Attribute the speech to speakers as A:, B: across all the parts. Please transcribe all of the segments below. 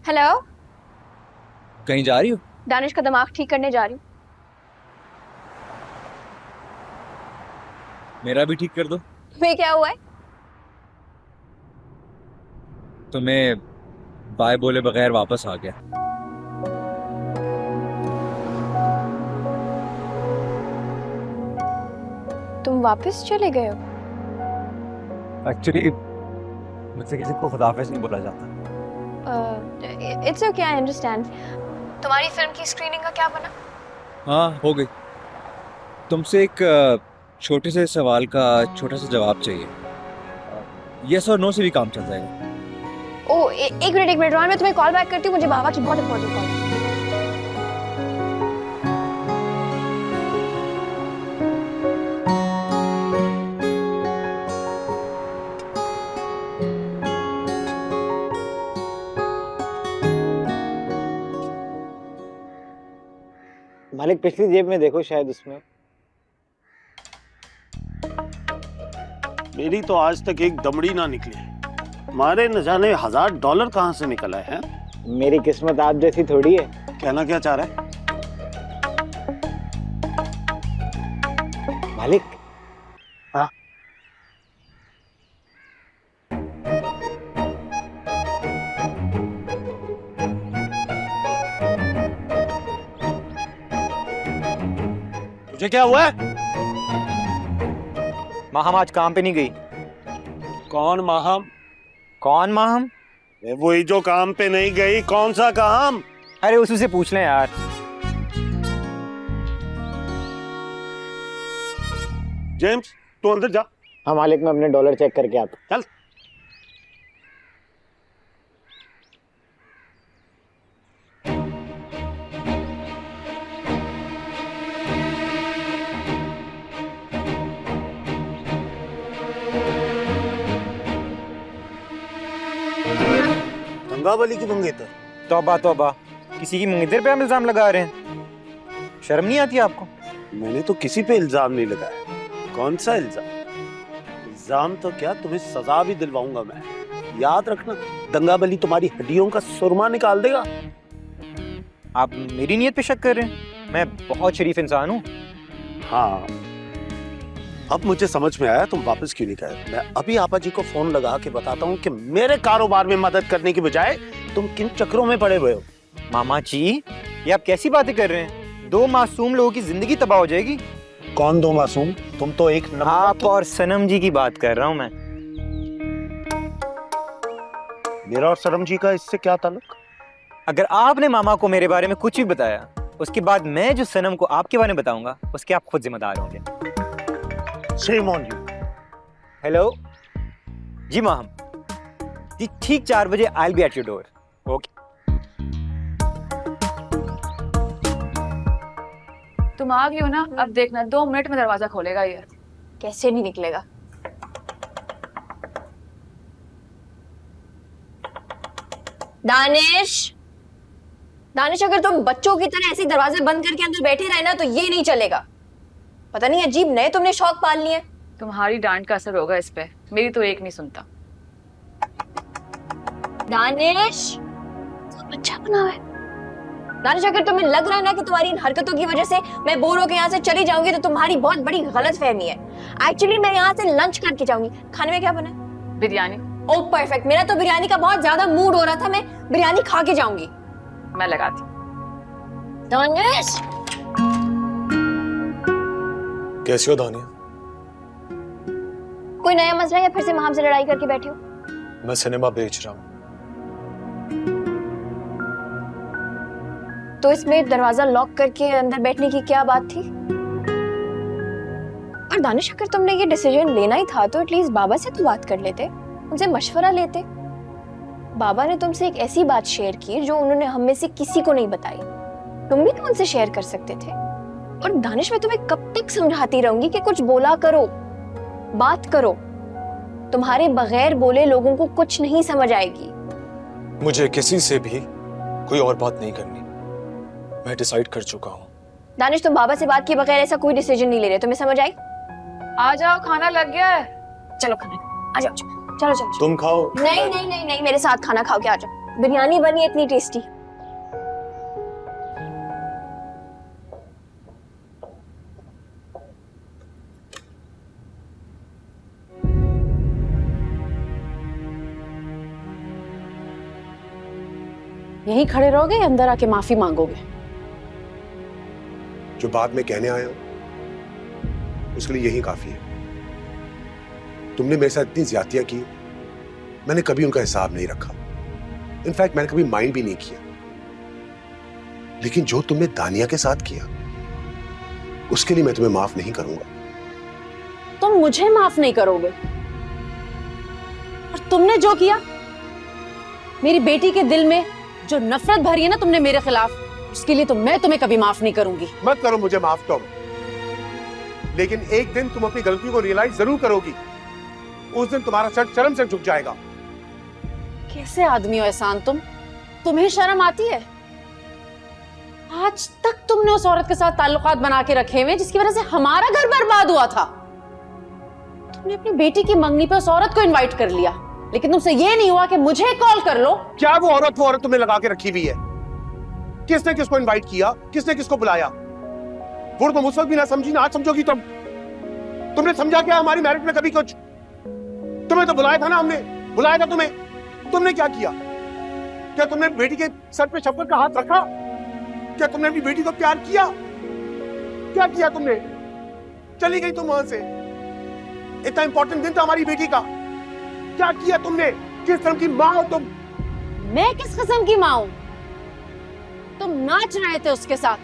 A: Hello.
B: कहीं जा रही हो?
A: दानिश का दिमाग ठीक करने जा रही हूँ।
B: मेरा भी ठीक कर दो।
A: तुम्हें क्या हुआ है?
B: तुम्हें बाय बोले बगैर वापस आ गया।
A: तुम वापस चले गए हो?
C: एक्चुअली मुझसे किसी को खुदाफिज नहीं बोला जाता।
A: It's okay, I understand. तुम्हारी फिल्म की स्क्रीनिंग का क्या बना?
B: हाँ, हो गई। तुमसे एक छोटे से सवाल का छोटा सा जवाब चाहिए। यस और नो से भी काम चल जाएगा।
A: एक मिनट रोहन, मैं तुम्हें कॉल बैक करती हूँ, मुझे बाबा की बहुत इंपॉर्टेंट कॉल है।
D: मालिक पिछली जेब में देखो, शायद उसमें।
E: मेरी तो आज तक एक दमड़ी ना निकली। हमारे न जाने $1000 कहाँ से निकला है?
D: मेरी किस्मत आप जैसी थोड़ी है।
E: कहना क्या चाह रहा है?
D: मालिक। हाँ।
E: तुझे क्या हुआ है?
C: माहम आज काम पे नहीं गई।
E: कौन माहम?
C: कौन माहम?
E: वही जो काम पे नहीं गई। कौन सा काम?
C: अरे उसी से पूछ लें यार।
E: जेम्स, तू अंदर जा।
D: हाँ मालिक, मैं अपने डॉलर चेक करके आता हूँ।
E: चल। गंगाबली की मंगेतर।
C: तौबा तौबा, किसी की मंगेतर पे आप इल्जाम लगा रहे हैं। शर्म नहीं आती आपको?
E: मैंने तो किसी पे इल्जाम नहीं लगाया। कौन सा इल्जाम? इल्जाम तो क्या, तुम्हें सजा भी दिलवाऊंगा मैं। याद रखना, दंगाबली तुम्हारी हड्डियों का सुरमा निकाल देगा।
C: आप मेरी नीयत पे शक कर रहे हैं? मैं बहुत शरीफ इंसान हूँ।
E: हाँ, अब मुझे समझ में आया तुम वापस क्यों नहीं गए। मैं अभी आपा जी को फोन लगा के बताता हूँ कि मेरे कारोबार में मदद करने की बजाय तुम किन चक्रों में पड़े हुए हो।
C: मामा जी, ये आप कैसी बातें कर रहे हैं? 2 मासूम लोगों की जिंदगी तबाह हो जाएगी।
E: कौन 2 मासूम? तुम तो एक
C: आप और सनम जी की बात कर रहा हूँ मैं।
E: मेरा और सनम जी का इससे क्या ताल्लुक?
C: अगर आपने मामा को मेरे बारे में कुछ भी बताया, उसके बाद मैं जो सनम को आपके बारे में बताऊंगा, उसके आप खुद जिम्मेदार होंगे।
E: Shame on you.
C: हेलो जी माहम जी, ठीक 4 बजे I will be at your door. Okay.
F: तुम आ गई हो ना, अब देखना 2 मिनट में दरवाजा खोलेगा ये।
A: कैसे नहीं निकलेगा? दानिश, दानिश, अगर तुम बच्चों की तरह ऐसे दरवाजे बंद करके अंदर बैठे रहे ना तो ये नहीं चलेगा। पता नहीं अजीब नए तुमने शौक पाल लिए।
F: तुम्हारी डांट का असर होगा इस पे, मेरी तो एक नहीं सुनता।
A: दानिश, अच्छा बना है। दानिश, अगर तुम्हें लग रहा है ना कि तुम्हारी इन हरकतों की वजह से मैं बोर होकर यहाँ से चली जाऊंगी तो तुम्हारी बहुत बड़ी गलतफहमी है। एक्चुअली मैं यहाँ से लंच करके जाऊंगी। खाने में क्या बना है?
F: बिरयानी।
A: ओह परफेक्ट, मेरा तो बिरयानी का बहुत ज्यादा मूड हो रहा था, मैं बिरयानी खा के जाऊंगी।
F: मैं लगाती।
A: दानिश,
G: कैसी हो दानिया?
A: कोई नया मसला या फिर से माम से लड़ाई करके बैठी हो?
G: मैं सिनेमा बेच रहा हूँ।
A: तो इसमें दरवाजा लॉक करके अंदर बैठने की क्या बात थी? और दानिश, अगर तुमने ये डिसीजन लेना ही था तो एटलीस्ट बाबा से तो बात कर लेते, उनसे मशवरा लेते। बाबा ने तुमसे एक ऐसी बात शेयर की जो उन्होंने हम में से किसी को नहीं बताई। तुम भी तो उनसे शेयर कर सकते थे। और दानिश, मैं तुम्हें कब तक समझाती रहूंगी कि कुछ बोला करो, बात करो। तुम्हारे बगैर बोले लोगों को कुछ नहीं समझ आएगी।
G: मुझे किसी से भी कोई और बात नहीं करनी। मैं डिसाइड कर चुका हूँ।
A: दानिश, तुम बाबा से बात किए बगैर ऐसा कोई डिसीजन नहीं ले रहे। तुम्हें समझ आई?
F: आ जाओ, खाना लग गया है।
A: चलो खाना, आ जाओ, चलो चलो चलो।
G: तुम खाओ।
A: नहीं नहीं नहीं नहीं, मेरे साथ खाना खाओ के आ जाओ। बिरयानी बनी इतनी टेस्टी।
H: यहीं खड़े रहोगे या अंदर आके माफी मांगोगे?
E: जो बात मैं कहने आया हूं उसके लिए यही काफी है। तुमने मेरे साथ इतनी ज्यादतियां की, मैंने कभी उनका हिसाब नहीं रखा। इनफैक्ट मैंने कभी माइंड भी नहीं किया। लेकिन जो तुमने दानिया के साथ किया उसके लिए मैं तुम्हें माफ नहीं करूंगा।
H: तुम मुझे माफ नहीं करोगे, और तुमने जो किया, मेरी बेटी के दिल में जो नफरत भरी है ना तुमने मेरे खिलाफ, उसके लिए तो मैं तुम्हें कभी माफ नहीं करूंगी।
E: मत करो मुझे माफ तुम, लेकिन एक दिन तुम अपनी गलती को रियलाइज जरूर करोगी। उस दिन तुम्हारा सर शर्म से झुक जाएगा।
H: कैसे आदमी हो एहसान तुम? तुम्हें शर्म आती है? आज तक तुमने उस औरत के साथ ताल्लुकात बना के रखे हुए जिसकी वजह से हमारा घर बर्बाद हुआ था। तुमने अपनी बेटी की मंगनी पे उस औरत को इनवाइट कर लिया, लेकिन तुमसे ये नहीं हुआ कि मुझे कॉल कर लो।
E: क्या वो औरत तुम्हें लगा के रखी हुई है? किसने किसको इनवाइट किया, किसने किसको बुलाया? वो तुम उस वक्त भी ना समझी ना आज समझोगी तुम। तुमने समझा क्या हमारी मैरिज में कभी कुछ? तुम्हें तो बुलाया था ना, हमने बुलाया था तुम्हें। तुमने क्या किया? क्या तुमने बेटी के सर पे शफकत का हाथ रखा? क्या तुमने अपनी बेटी को प्यार किया? क्या किया तुमने? चली गई तुम वहां से। इतना इंपॉर्टेंट दिन था हमारी बेटी का, क्या किया तुमने? किस तरह की माँ हो तुम?
H: मैं किस किस्म की माँ हूं? तुम नाच रहे थे उसके साथ,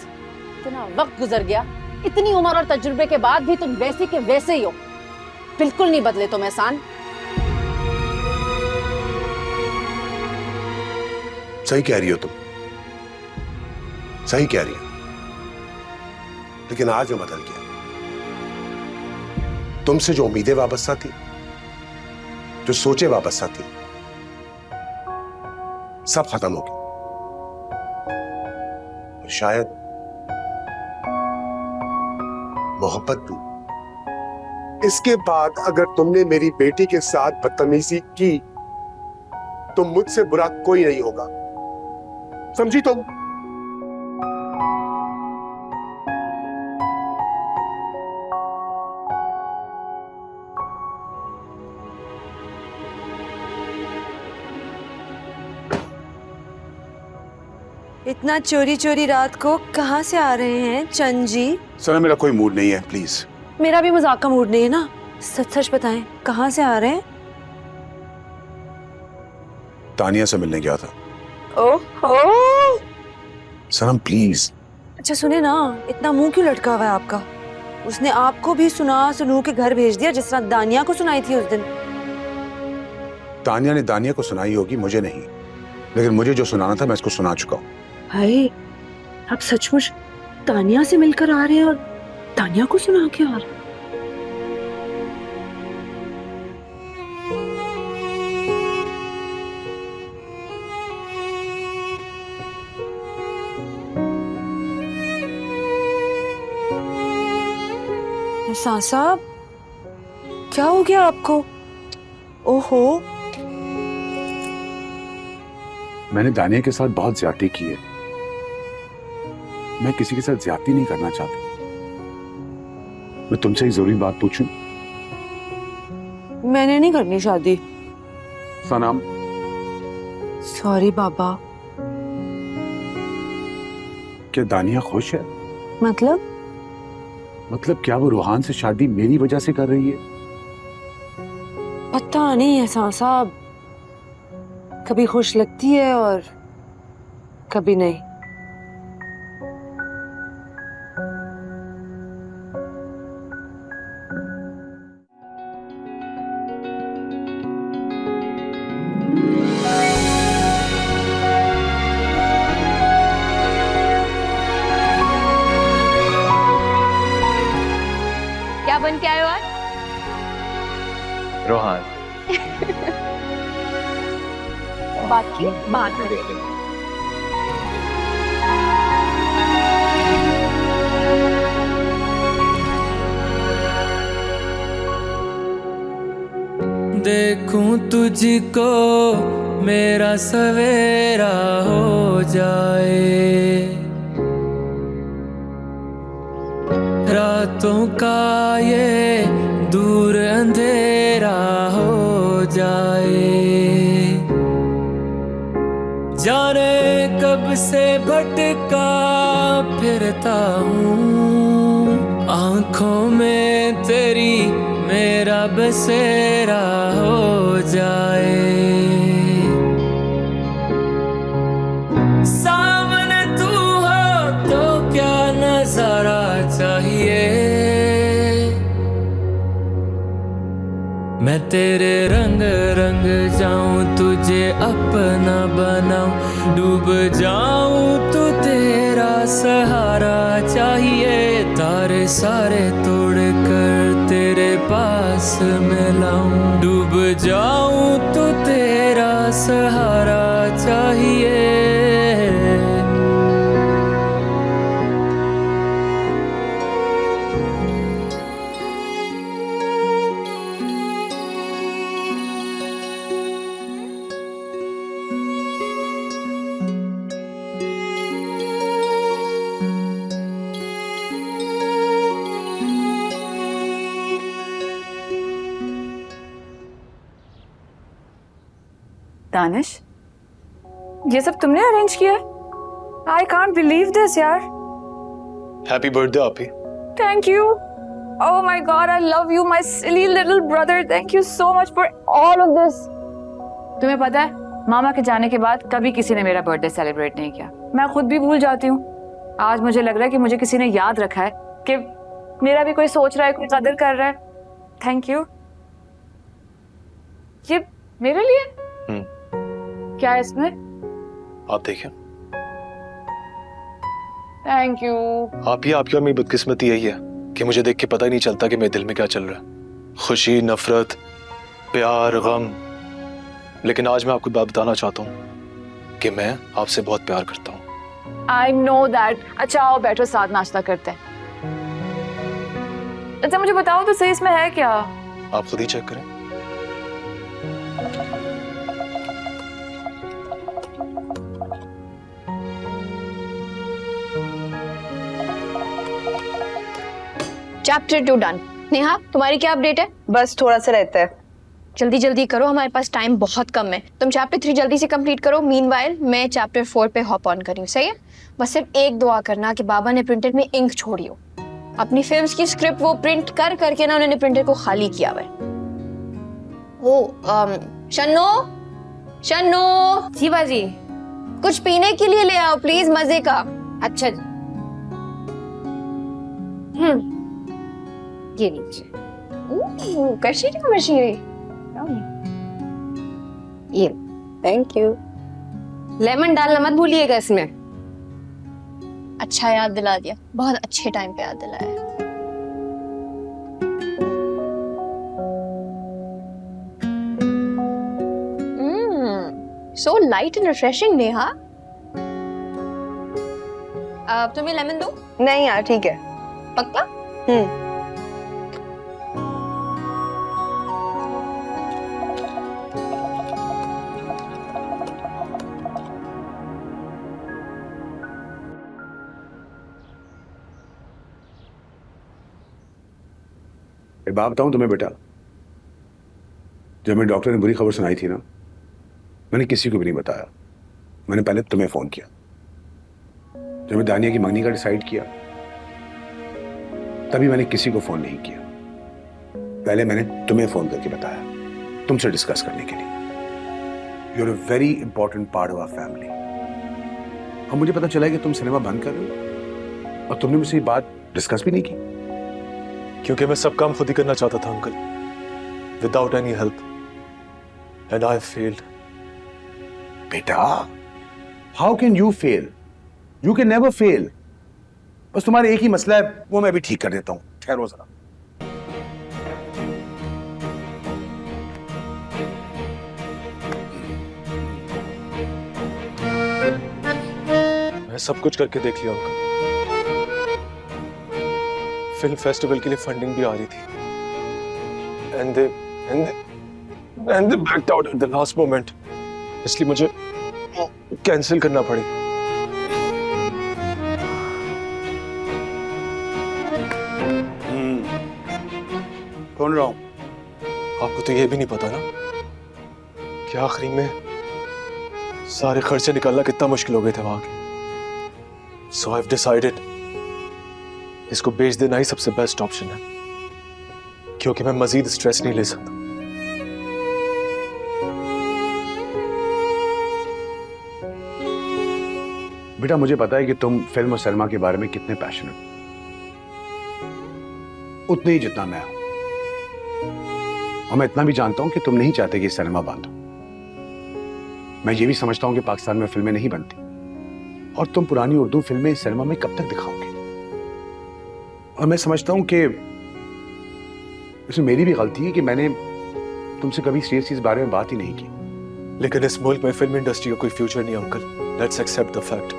H: इतना वक्त गुजर गया, इतनी उम्र और तजुर्बे के बाद भी तुम वैसे के वैसे ही हो। बिल्कुल नहीं बदले तुम एहसान।
E: सही कह रही हो तुम, सही कह रही हो, लेकिन आज मैं बदल गया। तुमसे जो उम्मीदें वाबस्ता थी, जो सोचे वाबस्ता थी, सब खत्म हो गई। और शायद मोहब्बत भी। इसके बाद अगर तुमने मेरी बेटी के साथ बदतमीजी की तो मुझसे बुरा कोई नहीं होगा, समझी तुम?
I: इतना चोरी चोरी रात को कहाँ से आ रहे हैं चंद जी?
E: सना मेरा कोई मूड नहीं है, प्लीज।
I: मेरा भी मजाक का मूड नहीं है ना, सच सच बताएं कहाँ से आ रहे हैं?
E: तानिया से मिलने गया था।
I: ओहो,
E: सनम प्लीज।
I: अच्छा सुने ना, इतना मुंह क्यों लटका हुआ है आपका? उसने आपको भी सुनू के घर भेज दिया जिस तरह दानिया को सुनाई थी उस दिन।
E: तानिया ने दानिया को सुनाई होगी, मुझे नहीं, लेकिन मुझे जो सुनाना था मैं इसको सुना चुका हूँ।
I: हाय, आप सचमुच तानिया से मिलकर आ रहे हैं और तानिया को सुना के आ रहे हैं? एहसान साहब, क्या हो गया आपको? ओहो,
E: मैंने दानिया के साथ बहुत ज्यादती की है। मैं किसी के साथ ज्यादती नहीं करना चाहता। मैं तुमसे एक जरूरी बात पूछूं?
I: मैंने नहीं करनी शादी।
E: सनम,
I: सॉरी बाबा।
E: क्या दानिया खुश है?
I: मतलब
E: क्या वो रूहान से शादी मेरी वजह से कर रही है?
I: पता नहीं एहसान साहब, कभी खुश लगती है और कभी नहीं।
A: क्या बन के आए हो आज?
B: रोहान।
A: बात की बात में।
J: देखूं तुझको मेरा सवेरा हो जाए, रातों का ये दूर अंधेरा हो जाए। जाने कब से भटका फिरता हूँ, आंखों में तेरी मेरा बसेरा हो जाए। सामने तू हो तो क्या नजारा चाहिए, मैं तेरे रंग रंग जाऊं, तुझे अपना बनाऊं, डूब जाऊं तो तेरा सहारा चाहिए। तारे सारे तोड़ कर तेरे पास मैं लाऊं, डूब जाऊं तो तेरा सहारा चाहिए।
F: दानिश, ये सब तुमने अरेंज किया? आई कांट बिलीव दिस यार।
G: हैप्पी बर्थडे आपी।
F: Thank you. Oh my God, I love you my silly little brother. Thank you so much for all of this. तुम्हें पता है, मामा के जाने के बाद कभी किसी ने मेरा बर्थडे सेलिब्रेट नहीं किया। मैं खुद भी भूल जाती हूँ। आज मुझे लग रहा है कि मुझे किसी ने याद रखा है कि मेरा भी कोई सोच रहा है, कोई कदर कर रहा है। Thank you. ये मेरे लिए? क्या है इसमें?
G: आप देखिए।
F: Thank you.
G: आप ही, आपकी और मेरी बदकिस्मती यही है कि मुझे देख के पता ही नहीं चलता कि मेरे दिल में क्या चल रहा है, खुशी, नफरत, प्यार, गम। लेकिन आज मैं आपको बात बताना चाहता हूँ कि मैं आपसे बहुत प्यार करता हूँ।
F: I know that। अच्छा आओ बैठो, साथ नाश्ता करते हैं। अच्छा मुझे बताओ तो सही, इसमें है क्या?
G: आप खुद ही चेक करें।
A: Chapter 2 done. नेहा, तुम्हारी क्या अपडेट है?
I: बस थोड़ा सा रहता है।
A: जल्दी जल्दी करो, हमारे पास टाइम बहुत कम है। तुम चैप्टर 3 जल्दी से कंप्लीट करो। मीनवाइल मैं चैप्टर 4 पे हॉप ऑन करी हूँ, सही है? बस सिर्फ एक दुआ करना कि बाबा ने प्रिंटर में इंक छोड़ी हो। अपनी फिल्म्स की स्क्रिप्ट वो प्रिंट कर करके ना उन्होंने प्रिंटर को खाली किया हुआ है। शन्नो, शन्नो।
H: जी बाजी।
A: कुछ पीने के लिए ले आओ प्लीज, मजे का।
H: अच्छा जी। ये लीजिए।
A: कशीरी।
H: ये
A: थैंक यू।
H: लेमन डालना मत भूलिएगा इसमें।
A: अच्छा याद दिला दिया, बहुत अच्छे टाइम पे याद दिलाया। So light and refreshing. Neha, तुम्हें लेमन दो?
I: नहीं यार ठीक है।
A: पक्का?
E: एक बात बताऊं तुम्हें बेटा, जब मेरे डॉक्टर ने बुरी खबर सुनाई थी ना, मैंने किसी को भी नहीं बताया। मैंने पहले तुम्हें फोन किया। जब मैं दानिया की मंगनी का डिसाइड किया, तभी मैंने किसी को फोन नहीं किया। पहले मैंने तुम्हें फोन करके बताया, तुमसे डिस्कस करने के लिए। You are a very important part of our family. अब मुझे पता चला है कि तुम सिनेमा बंद कर रहे हो और तुमने मुझसे ये बात डिस्कस भी नहीं की।
G: क्योंकि मैं सब काम खुद ही करना चाहता था uncle, without any help, and I failed.
E: बेटा, how can you fail? You can never fail. बस तुम्हारा एक ही मसला है, वो मैं भी ठीक कर देता हूं। ठहरो जरा।
G: मैं सब कुछ करके देख लिया अंकल। फिल्म फेस्टिवल के लिए फंडिंग भी आ रही थी, and and they backed out at the last moment. इसलिए मुझे कैंसिल करना पड़ी।
E: कौन रहा हूँ?
G: आपको तो ये भी नहीं पता ना कि आखिरी में सारे खर्चे निकालना कितना मुश्किल हो गए थे वहां के। So I've decided इसको बेच देना ही सबसे बेस्ट ऑप्शन है, क्योंकि मैं मजीद स्ट्रेस नहीं ले सकता।
K: बेटा मुझे पता है कि तुम फिल्म और सिनेमा के बारे में कितने पैशनेट हो, उतने ही जितना मैं हूं। और मैं इतना भी जानता हूं कि तुम नहीं चाहते कि सिनेमा बंद हो। मैं ये भी समझता हूं कि पाकिस्तान में फिल्में नहीं बनती, और तुम पुरानी उर्दू फिल्में सिनेमा में कब तक दिखाओगे। और मैं समझता हूं कि इसमें मेरी भी गलती है कि मैंने तुमसे कभी सीरियसली इस बारे में बात ही नहीं की।
G: लेकिन इस मुल्क में फिल्म इंडस्ट्री का कोई फ्यूचर नहीं uncle. Let's accept the fact.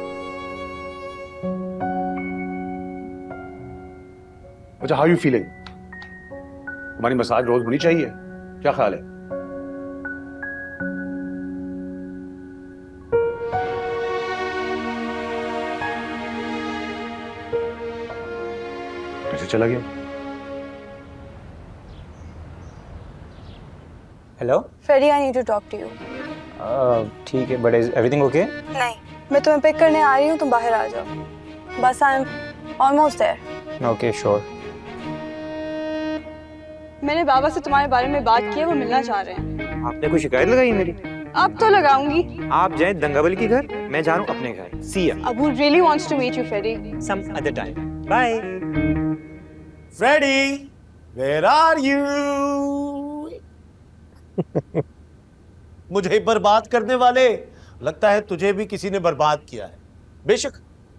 K: अच्छा, हाउ यू फीलिंग? हमारी मसाज रोज होनी चाहिए, क्या ख्याल है? कैसे चला गया?
C: Hello
L: Freddy, I need to talk to you.
C: ठीक है, बट इज एवरीथिंग ओके?
L: नहीं, मैं तुम्हें पिक करने आ रही हूँ, तुम बाहर आ जाओ। बस I am almost there.
C: Okay sure.
L: मैंने बाबा से तुम्हारे बारे में बात की है, वो मिलना चाह रहे हैं।
C: आपने कोई शिकायत लगाई मेरी?
L: अब तो लगाऊंगी।
C: आप जाएं दंगाबली के घर, मैं जा रहा हूँ अपने घर। See ya.
L: Abu really wants to meet you Freddy.
C: Some other time. Bye.
E: Freddy, where are you? मुझे बर्बाद करने वाले, लगता है तुझे भी किसी ने बर्बाद किया है। बेशक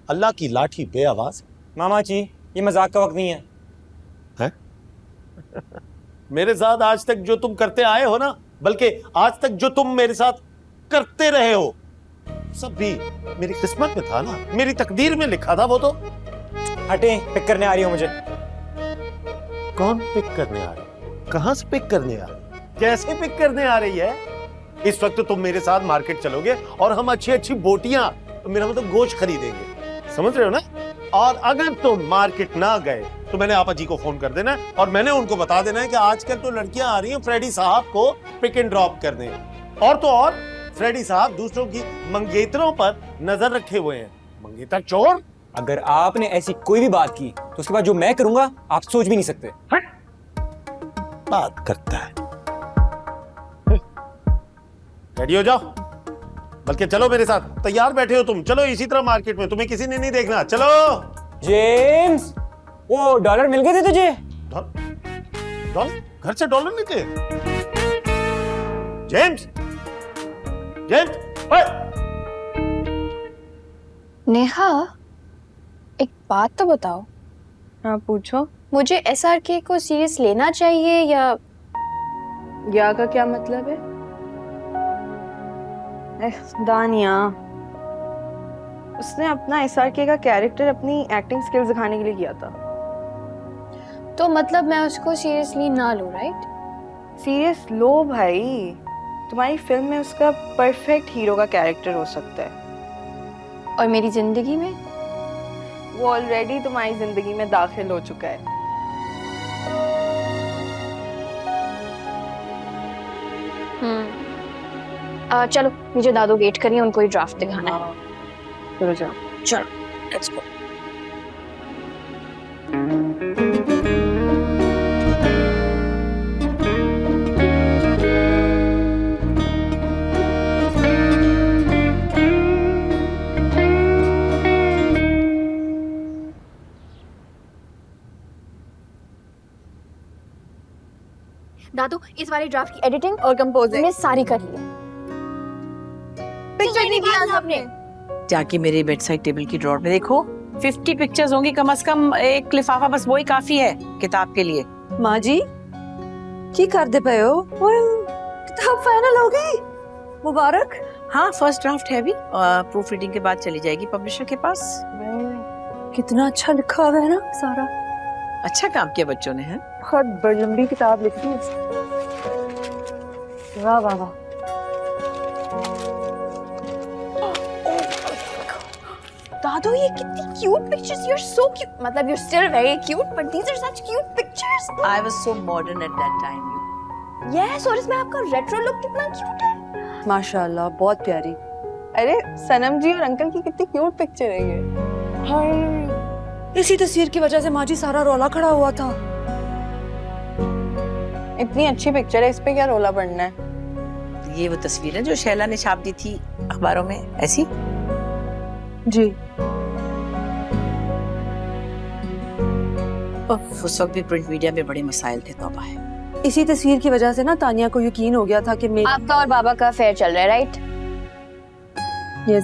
E: अल्लाह की लाठी बेआवाज है।
C: मामा जी, ये मजाक का वक्त नहीं है।
E: हैं? मेरे साथ आज तक जो तुम करते आए हो ना, बल्कि आज तक जो तुम मेरे साथ करते रहे हो, सब भी मेरी किस्मत में था ना, मेरी तकदीर में लिखा था वो तो।
C: हटे, पिक करने आ रही हो मुझे।
E: कौन पिक करने आ रही? कहां से पिक करने आ रही? कैसे पिक करने आ रही है? इस वक्त तो तुम मेरे साथ मार्केट चलोगे और हम अच्छी अच्छी बोटियां, मेरा मतलब गोश्त खरीदेंगे, समझ रहे हो ना? और अगर तुम मार्केट ना गए तो मैंने आपा जी को फोन कर देना है और मैंने उनको बता देना है कि आजकल तो लड़कियां आ रही हैं फ्रेडी साहब को पिक एंड ड्रॉप करने। और तो और फ्रेडी साहब दूसरों की मंगेतरों पर नजर रखे हुए हैं। मंगेतर चोर।
C: अगर आपने ऐसी कोई भी बात की तो उसके बाद जो मैं करूंगा आप सोच भी नहीं सकते।
E: बात करता है। रेडी हो जाओ, बल्कि चलो मेरे साथ। तैयार बैठे हो तुम, चलो इसी तरह मार्केट में, तुम्हें किसी ने नहीं देखना। चलो।
C: जेम्स, वो डॉलर मिल गए थे तुझे?
E: डॉलर? घर से डॉलर नहीं थे? जेम्स, जेम्स, ओए!
A: नेहा, एक बात तो बताओ।
L: हाँ पूछो।
A: मुझे एसआरके को सीरियस लेना चाहिए या
L: का क्या मतलब है? दानिया, उसने अपना एसआरके का कैरेक्टर अपनी एक्टिंग स्किल्स दिखाने के लिए किया था।
A: तो मतलब मैं उसको सीरियसली ना लूं, राइट?
L: सीरियस लो भाई, तुम्हारी फिल्म में उसका परफेक्ट हीरो का कैरेक्टर हो सकता है।
A: और मेरी जिंदगी में?
L: वो ऑलरेडी तुम्हारी जिंदगी में दाखिल हो चुका है।
A: चलो, मुझे दादू वेट करिए, उनको ही ड्राफ्ट दिखाना है।
L: चलो जाओ।
A: चलो, लेट्स गो। दादू, इस वाले ड्राफ्ट की एडिटिंग और कंपोजिंग मैंने सारी कर ली है। पिक्चर नहीं दिया आपने।
M: जाके मेरे बेड साइड टेबल की ड्रॉर में देखो, 50 पिक्चर्स होंगी कम से कम। एक लिफाफा बस वही काफी है किताब के लिए।
I: माँ जी की कर दे पे हो? किताब फाइनल हो गई, मुबारक।
M: हाँ, फर्स्ट ड्राफ्ट है अभी, प्रूफ रीडिंग के बाद चली जाएगी पब्लिशर के पास।
I: कितना अच्छा लिखा हुआ है ना सारा।
M: अच्छा काम किया बच्चों ने, है?
L: बहुत बड़ी लंबी किताब लिखी है।
I: वाह वाह वाह।
A: दादू ये कितनी cute pictures, you are so cute, मतलब you are still very cute but these are such cute pictures.
M: I was so modern at that time.
A: Yes, और इसमें आपका रेट्रो लुक कितना क्यूट है।
I: माशाल्लाह बहुत प्यारी।
L: अरे सनम जी और अंकल की कितनी क्यूट पिक्चर है ये।
I: हाय, इसी तस्वीर की वजह से माँ जी सारा रौला खड़ा हुआ था।
L: इतनी अच्छी पिक्चर है, इस पे क्या रोला पड़ना है।
M: ये वो तस्वीर है जो शैला ने छाप दी थी अखबारों में, ऐसी?
I: जी।
M: उस वक्त भी प्रिंट मीडिया में बड़े मसाइल थे, तौबा है।
I: इसी तस्वीर की वजह से ना तानिया को यकीन हो गया था कि मैं
A: आपका और बाबा का अफेयर चल रहा है, राइट?
I: यस।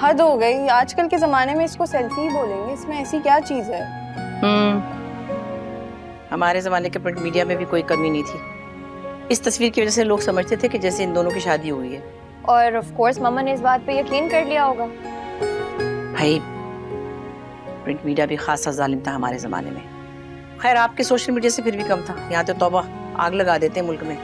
L: हद हो गई, आजकल के जमाने में इसको सेल्फी ही बोलेंगे, इसमें ऐसी क्या चीज है।
M: हमारे जमाने के प्रिंट मीडिया में भी कोई कमी नहीं थी। इस तस्वीर की वजह से लोग समझते थे कि जैसे इन दोनों की शादी हुई है।
A: और ऑफ कोर्स मम्मा ने इस बात पे यकीन कर लिया होगा।
M: भाई प्रिंट मीडिया भी खासा जालिम था हमारे जमाने में। खैर आपके सोशल मीडिया से फिर भी कम था, यहाँ तो तौबा आग लगा देते हैं मुल्क में।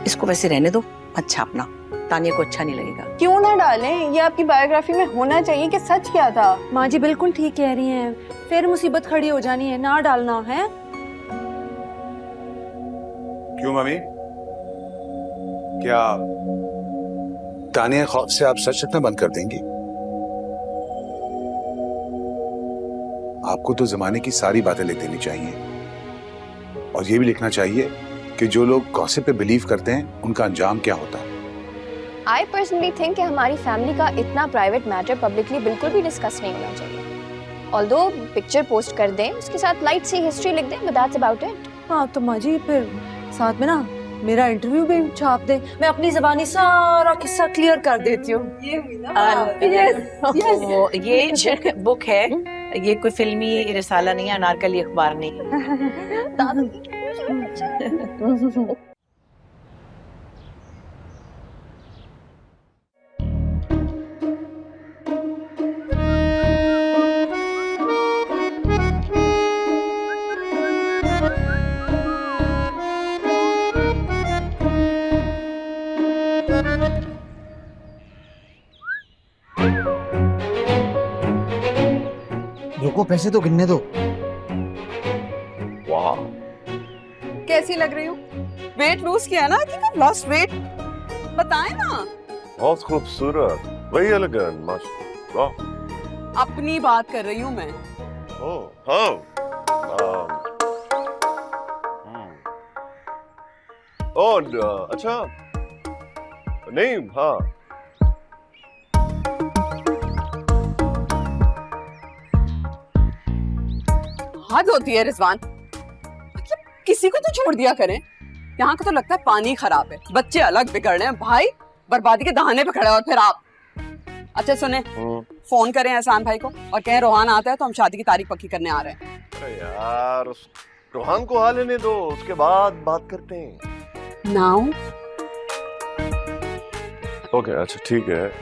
M: इसको वैसे रहने दो, मत छापना, तानिया को अच्छा नहीं लगेगा।
L: क्यों ना डालें, ये आपकी बायोग्राफी में होना चाहिए कि सच क्या था।
I: माँ जी बिल्कुल ठीक कह रही हैं, फिर मुसीबत खड़ी हो जानी है, ना डालना है।
K: क्यों मम्मी, क्या तानिया ख्वाब से आप सच रखना बंद कर देंगी? आपको तो जमाने की सारी बातें लिख देनी चाहिए और ये भी लिखना चाहिए कि जो लोग गॉसिप पे बिलीव करते हैं उनका अंजाम क्या होता है।
A: आई पर्सनली थिंक कि हमारी फैमिली का इतना प्राइवेट मैटर पब्लिकली बिल्कुल भी डिस्कस नहीं होना चाहिए। ऑल्दो पिक्चर पोस्ट कर दें, उसके साथ लाइट सी हिस्ट्री लिख दें, बट दैट्स अबाउट इट।
I: हाँ तो माँ जी फिर साथ में ना मेरा इंटरव्यू भी छाप दे, मैं अपनी जबानी सारा किस्सा क्लियर कर देती हूँ।
M: ये बुक है, ये कोई फिल्मी रिसाला नहीं है, अनारकली अखबार नहीं।
D: रुको, पैसे तो गिनने दो।
E: वाह,
L: कैसी लग रही हूँ? वेट लूज किया ना कि लॉस्ट वेट? बताएं ना।
E: बहुत खूबसूरत, वेरी एलिगेंट, माशाल्लाह।
L: अपनी बात कर रही हूँ मैं।
E: ओह हाँ, अच्छा नहीं, हाँ
L: हद होती है रिजवान, मतलब किसी को तो छोड़ दिया करें। यहाँ का तो लगता है पानी खराब है, बच्चे अलग बिगड़ रहे हैं, भाई बर्बादी के दहाने पे खड़े और फिर आप। अच्छा सुने, फोन करें एहसान भाई को और कहें रोहान आता है तो हम शादी की तारीख पक्की करने आ रहे हैं।
E: अरे यार, उस रोहान को आ लेने दो, उसके बाद बात करते हैं।
L: नाउ
E: ओके, अच्छा ठीक है।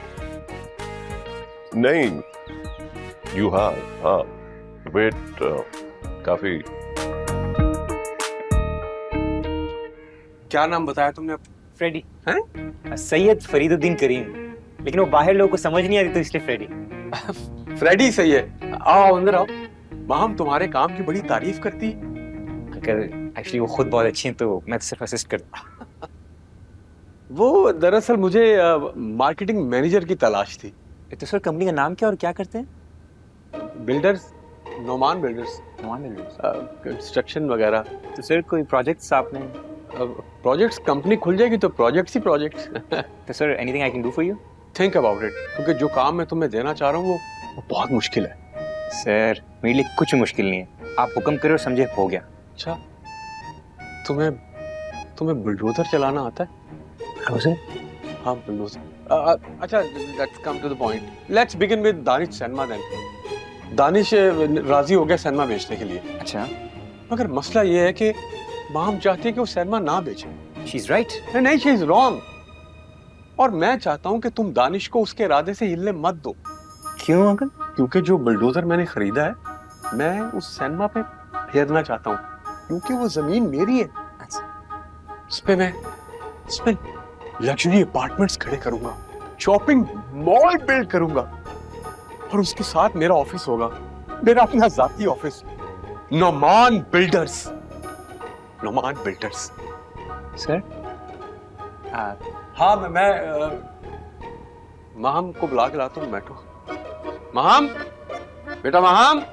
E: नहीं, यू हाँ वेट काफी।
C: क्या नाम बताया तुमने? फ्रेडी। हैं? सैयद फरीदुद्दीन करीम, लेकिन वो बाहर लोगों को समझ नहीं आती तो इसलिए फ्रेडी।
K: फ्रेडी सही है। आओ अंदर आओ। माम तुम्हारे काम की बड़ी तारीफ करती।
C: अंकल एक्चुअली वो खुद बहुत अच्छी हैं तो मैं तो सिर्फ असिस्ट करता।
K: वो दरअसल मुझे मार्केटिंग मैनेजर की तलाश थी।
C: तो सर कंपनी का नाम क्या और क्या करते हैं?
K: Builders, Noman builders.
C: Noman builders,
K: construction वगैरह।
C: तो सर कोई प्रोजेक्ट्स आपने?
K: प्रोजेक्ट्स, कंपनी खुल जाएगी तो प्रोजेक्ट्स ही प्रोजेक्ट्स।
C: तो sir anything I can do for you?
K: Think about it, क्योंकि जो काम मैं तुम्हें देना चाह रहा हूँ वो बहुत मुश्किल है।
C: सर मेरे लिए कुछ मुश्किल नहीं है, आप हुक्म करो, समझे, हो गया।
K: अच्छा, तुम्हें बुलडोजर चलाना आता है?
C: बुलडोजर?
K: हाँ बुलडोजर। अच्छा, let's come to the point. Let's begin with Danish cinema then. Danish राजी हो गया सिनेमा बेचने के लिए।
C: अच्छा,
K: मगर मसला ये है कि माम चाहती है कि वो सिनेमा ना बेचे।
C: She is right.
K: नहीं, शी इज रॉन्ग। और मैं चाहता हूँ कि तुम दानिश को उसके इरादे से हिलने मत दो।
C: क्यों अंकल?
K: क्योंकि जो बुलडोजर मैंने खरीदा है, मैं उस सिनेमा पे फेरना चाहता हूँ, क्योंकि वो जमीन मेरी है। उस पे मैं इसमें लग्जरी अपार्टमेंट्स खड़े करूंगा, शॉपिंग मॉल बिल्ड करूंगा और उसके साथ मेरा ऑफिस होगा, मेरा अपना जाती office, Noman builders. Noman builders.
C: Sir
K: हाँ मैं माहम को बुला के लाता हूँ, बैठो। माहम, बेटा माहम।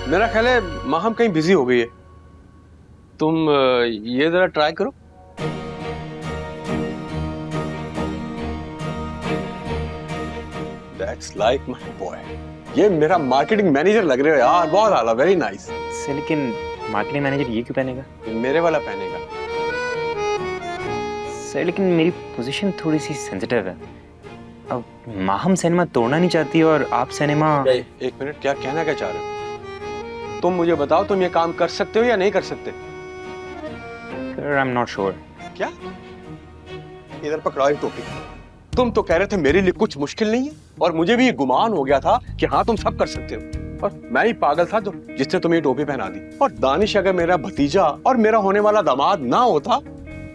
K: मेरा ख्याल है माहम कहीं बिजी हो गई है, तुम ये जरा ट्राई करो। That's like my boy. ये मेरा मार्केटिंग मैनेजर लग रहे हो यार, बहुत आला, वेरी नाइस।
C: सर लेकिन मार्केटिंग मैनेजर ये क्यों पहनेगा?
K: मेरे वाला पहनेगा।
C: सर लेकिन मेरी पोजीशन थोड़ी सी सेंसिटिव है। अब माहम सिनेमा तोड़ना नहीं चाहती और आप सिनेमा।
K: एक मिनट, क्या कहना क्या चाह रहे हो? तुम मुझे बताओ, तुम ये काम कर सकते हो या नहीं कर सकते?
C: Sir I am not sure.
K: क्या? इधर पकड़ाओ ये टोपी। तुम तो कह रहे थे मेरे लिए कुछ मुश्किल नहीं है, और मुझे भी ये गुमान हो गया था कि हाँ तुम सब कर सकते हो, और मैं ही पागल था जो जिसने तुम्हें ये टोपी पहना दी। और दानिश अगर मेरा भतीजा और मेरा होने वाला दामाद ना होता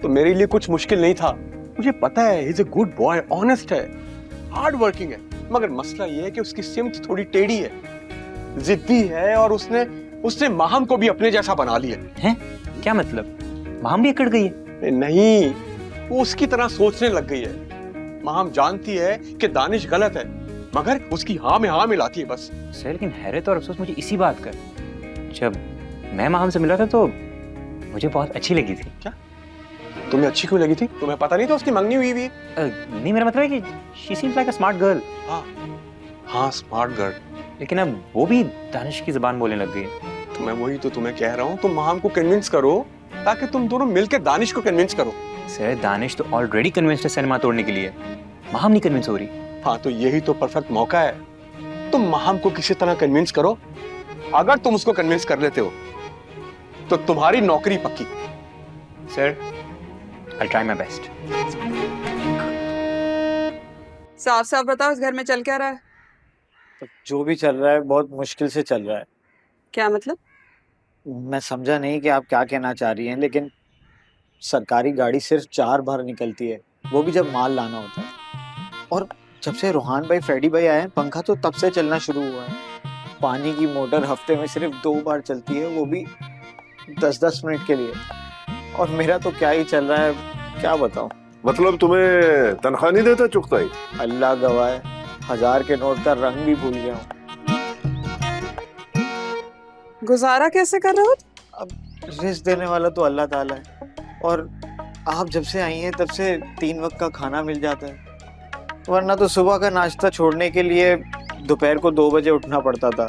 K: तो मेरे लिए कुछ मुश्किल नहीं था। मुझे पता है, he is a good boy, honest है, हार्ड वर्किंग है, मगर मसला ये है कि उसकी सिमत थोड़ी टेढ़ी है, जिद्दी है, और उसने माहम को भी अपने जैसा बना लिया
C: है। क्या मतलब? माहम भी अकड़ गई है?
K: नहीं, वो उसकी तरह सोचने लग गई है। माहम जानती है कि दानिश गलत है, मगर उसकी हाँ में हाँ मिलाती है बस।
C: सर लेकिन हैरत और अफसोस मुझे इसी बात का, जब मैं माहम से मिला था तो मुझे बहुत अच्छी लगी थी।
K: क्या? तुम्हें अच्छी क्यों लगी थी? तुम्हें पता नहीं था उसकी मंगनी हुई भी?
C: नहीं, मेरा मतलब है कि she seems like a smart girl.
K: हाँ स्मार्ट गर्ल।
C: लेकिन अब वो भी दानिश की जुबान बोलने लग गई।
K: तो मैं वही तो तुम्हें कह रहा हूँ, तुम माहम को कन्विंस करो ताकि तुम दोनों मिलकर दानिश को कन्विंस करो।
C: सर दानिश तो ऑलरेडी कन्विंस्ड है सिनेमा तोड़ने के लिए, माहम नहीं कन्विंस हो रही।
K: हाँ तो यही तो परफेक्ट मौका है, तुम माहम को किसी तरह कन्विंस करो। अगर तुम उसको कन्विंस कर लेते हो तो तुम्हारी नौकरी पक्की।
C: Sir I'll try my best.
L: साफ साफ बताओ, इस घर में चल क्या रहा है?
D: तो जो भी चल रहा है बहुत मुश्किल से चल रहा है।
L: क्या मतलब?
D: मैं समझा नहीं कि आप क्या कहना चाह रही हैं, लेकिन सरकारी गाड़ी सिर्फ 4 बार निकलती है, वो भी जब माल लाना होता है। और जब से रोहान भाई, फ्रेडी भाई आए हैं, पंखा तो तब से चलना शुरू हुआ है। पानी की मोटर हफ्ते में सिर्फ 2 बार चलती है, वो भी 10-10 मिनट के लिए। और मेरा तो क्या ही चल रहा है, क्या बताऊं।
N: मतलब तुम्हें तनख्वाह नहीं देता चुगताई?
D: अल्लाह गवाह है, 1000 के नोट का रंग भी भूल गया हूँ।
L: गुजारा कैसे कर रहे हो?
D: अब रिस्क देने वाला तो अल्लाह ताला है, और आप जब से आई हैं तब से 3 वक्त का खाना मिल जाता है, वरना तो सुबह का नाश्ता छोड़ने के लिए दोपहर को 2 बजे उठना पड़ता था,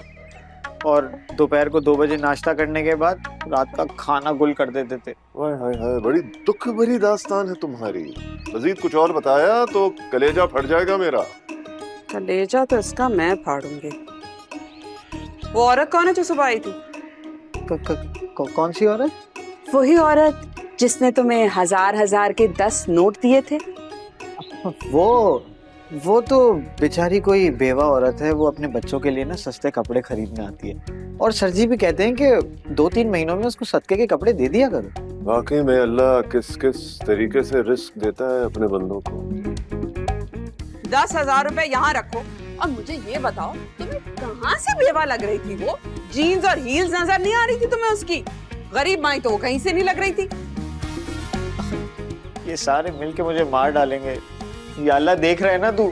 D: और दोपहर को 2 बजे नाश्ता करने के बाद रात का खाना गुल कर देते थे।
N: हाय हाय हाय, बड़ी दुख भरी दास्तान है तुम्हारी। मजीद कुछ और बताया तो कलेजा फट जाएगा मेरा।
L: कलेजा तो इसका मैं फाड़ूंगी। वो औरत कौन है जो सुबह आई थी?
D: कौन सी औरत?
L: वही औरत जिसने तुम्हें 1000 के 10 नोट दिए थे।
D: वो तो बेचारी कोई बेवा औरत है, वो अपने बच्चों के लिए ना सस्ते कपड़े खरीदने आती है, और सर जी भी कहते हैं कि 2-3 महीनों में उसको सदके के कपड़े दे दिया करो।
N: वाकई में अल्लाह किस किस तरीके से रिस्क देता है अपने बंदों को।
L: 10,000 रुपए यहाँ रखो अब मुझे ये बताओ तुम्हें कहाँ से बेवा लग रही थी वो? जीन्स और हील्स नजर नहीं आ रही थी तुम्हें उसकी? गरीब माई तो वो कहीं से नहीं लग रही थी।
D: ये सारे मिलके मुझे मार डालेंगे। या अल्लाह देख रहे हैं ना तू।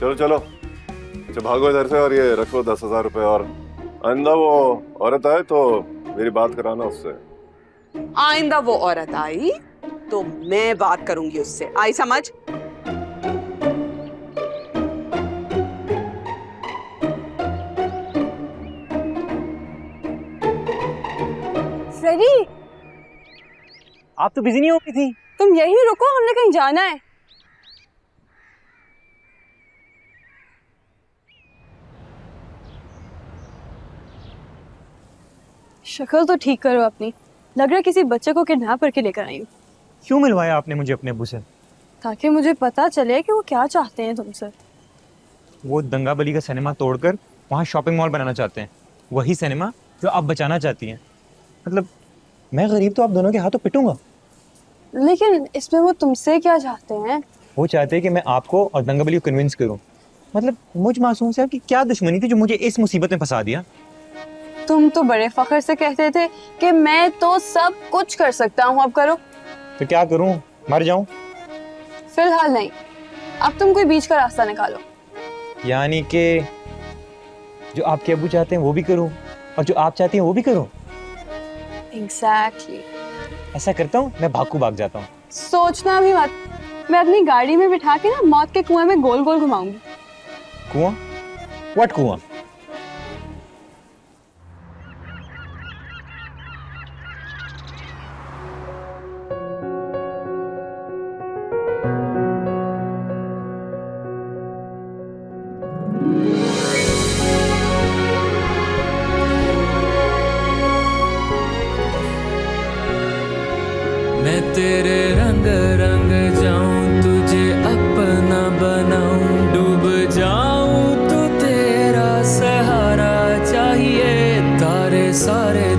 N: चलो चलो, अच्छा भागो इधर से और ये रखो 10,000 रुपए, और आइंदा वो औरत आए तो मेरी बात कराना उससे।
L: आइंदा वो औरत आई तो मैं बात करूंगी उससे, आई समझ?
F: फ्रेडी,
C: आप तो बिजी नहीं हो गई थी?
F: तुम यहीं रुको, हमने कहीं जाना है। शक्ल तो ठीक करो अपनी, लग रहा है किसी बच्चे को किडनैप करके लेकर आई हूँ।
C: क्यों मिलवाया आपने मुझे अपने अब्बू से?
F: ताकि मुझे पता चले कि वो क्या चाहते हैं तुमसे।
C: वो दंगा बली का सिनेमा तोड़कर वहाँ शॉपिंग मॉल बनाना चाहते हैं, वही सिनेमा जो आप बचाना चाहती हैं। मतलब मैं गरीब तो आप दोनों के हाथों पिटूंगा।
F: लेकिन इसमें वो तुमसे क्या चाहते हैं?
C: वो चाहते हैं कि मैं आपको और दंगा बली को कन्विंस करूं। मतलब मुझ मासूम से आपकी क्या दुश्मनी थी जो मुझे इस मुसीबत में फंसा दिया?
F: तुम तो बड़े फख्र से कहते थे कि मैं तो सब कुछ कर सकता हूँ, अब करो।
C: तो क्या करूं, मर जाऊं?
F: फिलहाल नहीं, अब तुम कोई बीच का रास्ता निकालो।
C: यानी कि जो आपके अब्बू चाहते हैं वो भी करूं और जो आप चाहती हैं वो भी करूं?
F: एग्जैक्टली।
C: ऐसा करता हूं, मैं भाग जाता हूं।
F: सोचना भी मत, मैं अपनी गाड़ी में बिठा के ना मौत के कुएं में गोल गोल घुमाऊंगी।
C: कुआं? व्हाट कुआं?
J: मैं तेरे रंग रंग जाऊं, तुझे अपना बनाऊं, डूब जाऊं तो तेरा सहारा चाहिए, तारे सारे